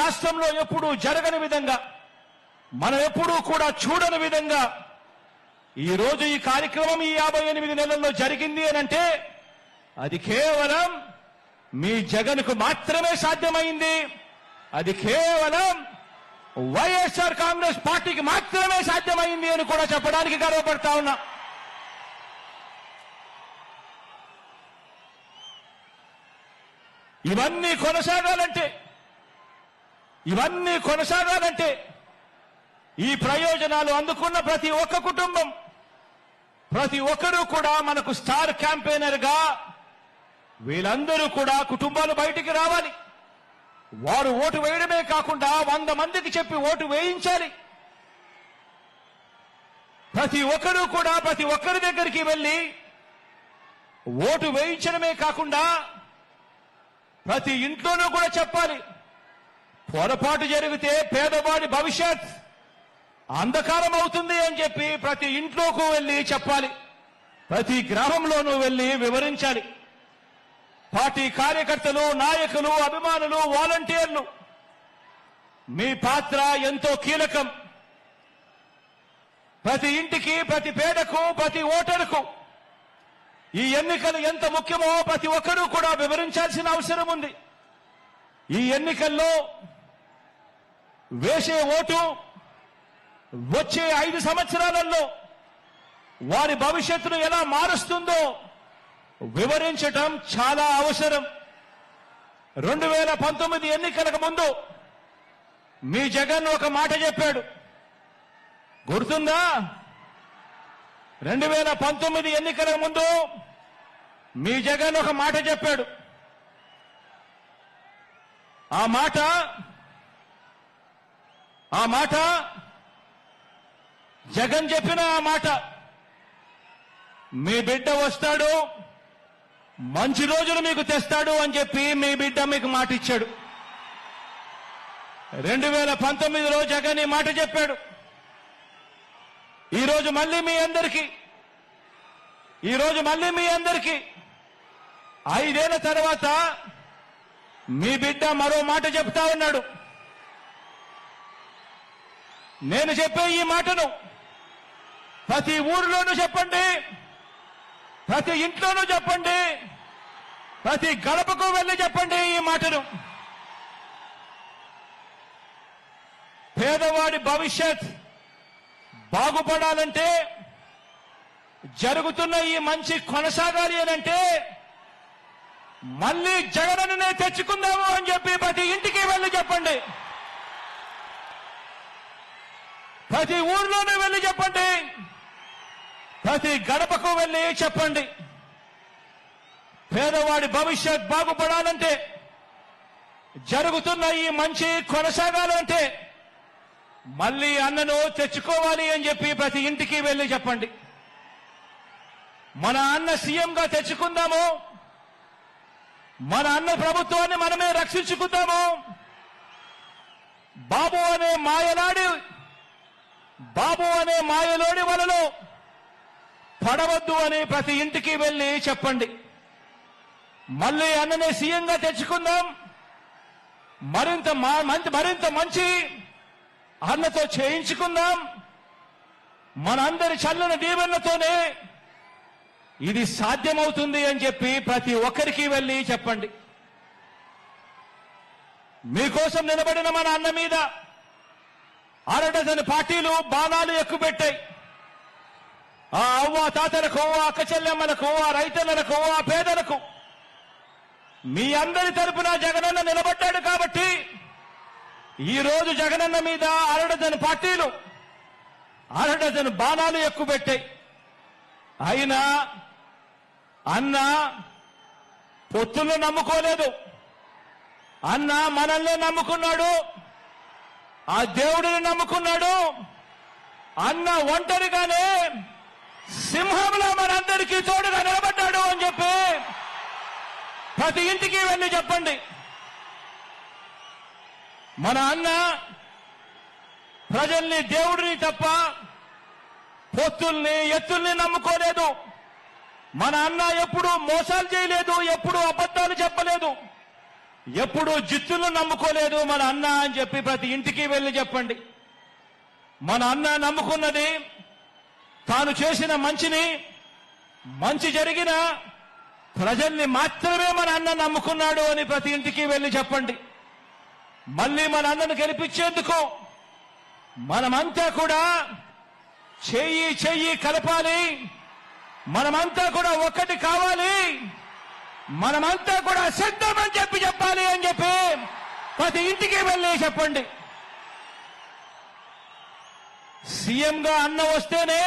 రాష్ట్రంలో ఎప్పుడూ జరగని విధంగా, మనం ఎప్పుడూ కూడా చూడని విధంగా ఈ రోజు ఈ కార్యక్రమం ఈ 58 నెలల్లో జరిగింది అనంటే అది కేవలం మీ జగన్కు మాత్రమే సాధ్యమైంది. అది కేవలం వైఎస్ఆర్ కాంగ్రెస్ పార్టీకి మాత్రమే సాధ్యమైంది అని కూడా చెప్పడానికి గర్వపడతా ఉన్నా. ఇవన్నీ కొనసాగాలంటే ఈ ప్రయోజనాలు అందుకున్న ప్రతి ఒక్క కుటుంబం, ప్రతి ఒక్కరూ కూడా మనకు స్టార్ క్యాంపెయినర్ గా వీళ్ళందరూ కూడా కుటుంబాలు బయటికి రావాలి. వారు ఓటు వేయడమే కాకుండా 100 మందికి చెప్పి ఓటు వేయించాలి. ప్రతి ఒక్కరూ కూడా ప్రతి ఒక్కరి దగ్గరికి వెళ్లి ఓటు వేయించడమే కాకుండా ప్రతి ఇంట్లోనూ కూడా చెప్పాలి. పొరపాటు జరిగితే పేదవాడి భవిష్యత్ అంధకారం అవుతుంది అని చెప్పి ప్రతి ఇంట్లోకి వెళ్లి చెప్పాలి. ప్రతి గ్రామంలోనూ వెళ్లి వివరించాలి. పార్టీ కార్యకర్తలు, నాయకులు, అభిమానులు, వాలంటీర్లు మీ పాత్ర ఎంతో కీలకం. ప్రతి ఇంటికి, ప్రతి పేదకు, ప్రతి ఓటరుకు ఈ ఎన్నికలు ఎంత ముఖ్యమో ప్రతి ఒక్కరూ కూడా వివరించాల్సిన అవసరం ఉంది. ఈ ఎన్నికల్లో వేసే ఓటు వచ్చే 5 సంవత్సరాలలో వారి భవిష్యత్తును ఎలా మారుస్తుందో వివరించటం చాలా అవసరం. 2019 ఎన్నికలకు ముందు మీ జగన్ ఒక మాట చెప్పాడు, గుర్తుందా? 2019 ఎన్నికలకు ముందు మీ జగన్ ఒక మాట చెప్పాడు. ఆ మాట జగన్ చెప్పిన ఆ మాట, మీ బిడ్డ వస్తాడు, మంచి రోజులు మీకు తెస్తాడు అని చెప్పి మీ బిడ్డ మీకు మాట ఇచ్చాడు. 2019లో జగన్ ఈ మాట చెప్పాడు. ఈరోజు మళ్ళీ మీ అందరికీ 5 ఏళ్ల తర్వాత మీ బిడ్డ మరో మాట చెప్తా ఉన్నాడు. నేను చెప్పే ఈ మాటను ప్రతి ఊరిలోనూ చెప్పండి, ప్రతి ఇంట్లోనూ చెప్పండి, ప్రతి గడపకు వెళ్లి చెప్పండి ఈ మాటను. పేదవాడి భవిష్యత్ బాగుపడాలంటే, జరుగుతున్న ఈ మంచి కొనసాగాలి అనంటే మళ్ళీ జగనన్నే తెచ్చుకుందాము అని చెప్పి ప్రతి ఇంటికి వెళ్లి చెప్పండి, ప్రతి ఊర్లోనూ వెళ్లి చెప్పండి, ప్రతి గడపకు వెళ్లి చెప్పండి. పేదవాడి భవిష్యత్ బాగుపడాలంటే, జరుగుతున్న ఈ మంచి కొనసాగాలంటే మళ్ళీ అన్నను తెచ్చుకోవాలి అని చెప్పి ప్రతి ఇంటికి వెళ్లి చెప్పండి. మన అన్న సీఎంగా తెచ్చుకుందాము, మన అన్న ప్రభుత్వాన్ని మనమే రక్షించుకుందాము. బాబు అనే మాయలోని వలలో పడవద్దు అని ప్రతి ఇంటికి వెళ్లి చెప్పండి. మళ్ళీ అన్ననే సీఎంగా తెచ్చుకుందాం, మరింత మంచి అన్నతో చేయించుకుందాం. మనందరి చల్లని దీవెనలతోనే ఇది సాధ్యమవుతుంది అని చెప్పి ప్రతి ఒక్కరికి వెళ్లి చెప్పండి. మీకోసం నిలబడిన మన అన్న మీద అరడజన్ పార్టీలు బాణాలు ఎక్కుపెట్టాయి. ఆ అవ్వ తాతలకు, ఆ అక్క చెల్లెమ్మలకు, ఆ రైతన్నలకు, ఆ పేదలకు మీ అందరి తరపున జగనన్న నిలబడ్డాడు కాబట్టి ఈ రోజు జగనన్న మీద అరడజన్ పార్టీలు అరడజన్ బాణాలు ఎక్కుపెట్టాయి. అయినా అన్న పొత్తులను నమ్ముకోలేదు. అన్న మనల్ని నమ్ముకున్నాడు, ఆ దేవుడిని నమ్ముకున్నాడు. అన్న ఒంటరిగానే సింహంలో మనందరికీ తోడుగా నిలబడ్డాడు అని చెప్పి ప్రతి ఇంటికి వెళ్లి చెప్పండి. మన అన్న ప్రజల్ని, దేవుడిని తప్ప పొత్తుల్ని, ఎత్తుల్ని నమ్ముకోలేదు. మన అన్న ఎప్పుడూ మోసాలు చేయలేదు, ఎప్పుడూ అబద్ధాలు చెప్పలేదు. ఎప్పుడూ జిత్తులు నమ్ముకోలేదు మన అన్న అని చెప్పి ప్రతి ఇంటికి వెళ్ళి చెప్పండి. మన అన్న నమ్ముకున్నది తాను చేసిన మంచిని, మంచి జరిగిన ప్రజల్ని మాత్రమే మన అన్న నమ్ముకున్నాడు అని ప్రతి ఇంటికి వెళ్ళి చెప్పండి. మళ్ళీ మన అన్నను గెలిపించేందుకు మనమంతా కూడా చెయ్యి చెయ్యి కలపాలి, మనమంతా కూడా ఒక్కటి కావాలి, మనమంతా కూడా సిద్ధమని చెప్పాలి అని చెప్పి ప్రతి ఇంటికి వెళ్ళి చెప్పండి. సీఎంగా అన్న వస్తేనే